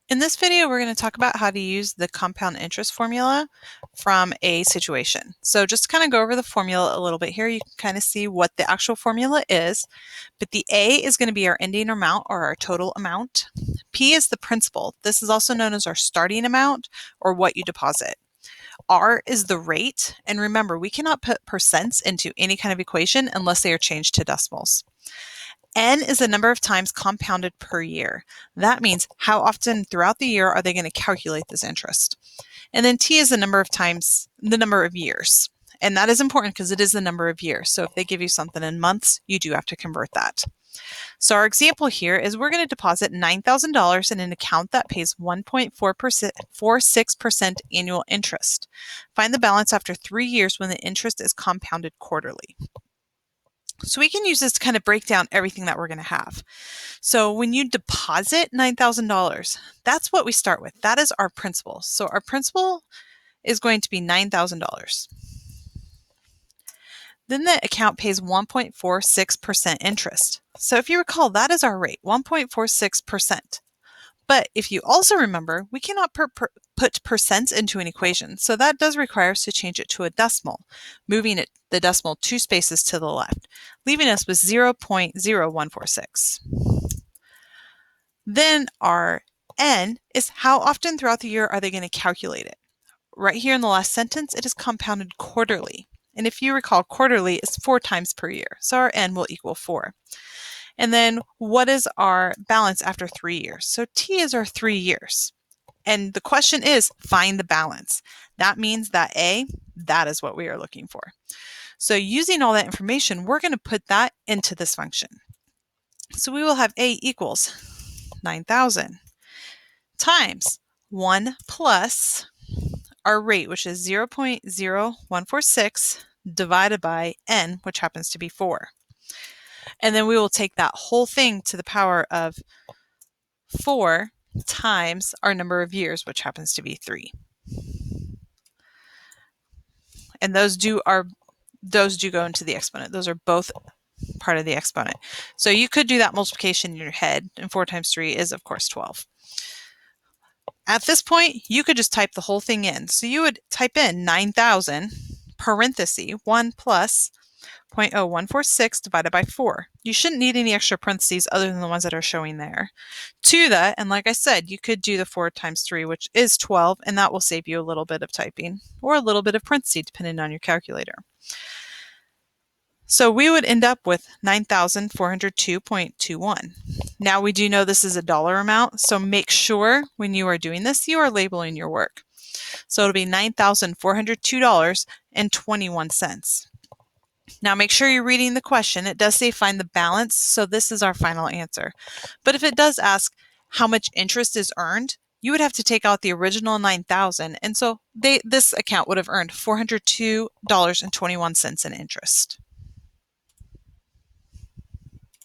In this video, we're going to talk about how to use the compound interest formula from a situation. So just to kind of go over the formula a little bit here, you can kind of see what the actual formula is. But the A is going to be our ending amount or our total amount. P is the principal. This is also known as our starting amount or what you deposit. R is the rate. And remember, we cannot put percents into any kind of equation unless they are changed to decimals. N is the number of times compounded per year. That means how often throughout the year are they going to calculate this interest. And then T is the number of years. And that is important because it is the number of years. So if they give you something in months, you do have to convert that. So our example here is we're going to deposit $9,000 in an account that pays 1.46% annual interest. Find the balance after 3 years when the interest is compounded quarterly. So we can use this to kind of break down everything that we're going to have. So when you deposit $9,000, that's what we start with. That is our principal. So our principal is going to be $9,000. Then the account pays 1.46% interest. So if you recall, that is our rate, 1.46%. But if you also remember, we cannot put percents into an equation. So that does require us to change it to a decimal, moving the decimal 2 spaces to the left, leaving us with 0.0146. Then our N is how often throughout the year are they going to calculate it. Right here in the last sentence, it is compounded quarterly. And if you recall, quarterly is 4 times per year. So our N will equal 4. And then what is our balance after 3 years? So T is our 3 years. And the question is, find the balance. That means that A, that is what we are looking for. So using all that information, we're going to put that into this function. So we will have A equals 9,000 times 1 plus our rate, which is 0.0146 divided by N, which happens to be 4. And then we will take that whole thing to the power of 4 times our number of years, which happens to be 3. And those do go into the exponent. Those are both part of the exponent. So you could do that multiplication in your head, and 4 times 3 is, of course, 12. At this point, you could just type the whole thing in. So you would type in 9,000 parenthesis 1 plus 0.0146 divided by 4. You shouldn't need any extra parentheses other than the ones that are showing there. To that, and like I said, you could do the 4 times 3, which is 12, and that will save you a little bit of typing or a little bit of parentheses depending on your calculator. So we would end up with 9,402.21. Now we do know this is a dollar amount, so make sure when you are doing this, you are labeling your work. So it'll be $9,402.21. Now make sure you're reading the question. It does say find the balance, so this is our final answer. But if it does ask how much interest is earned, you would have to take out the original 9,000, and so this account would have earned $402.21 in interest.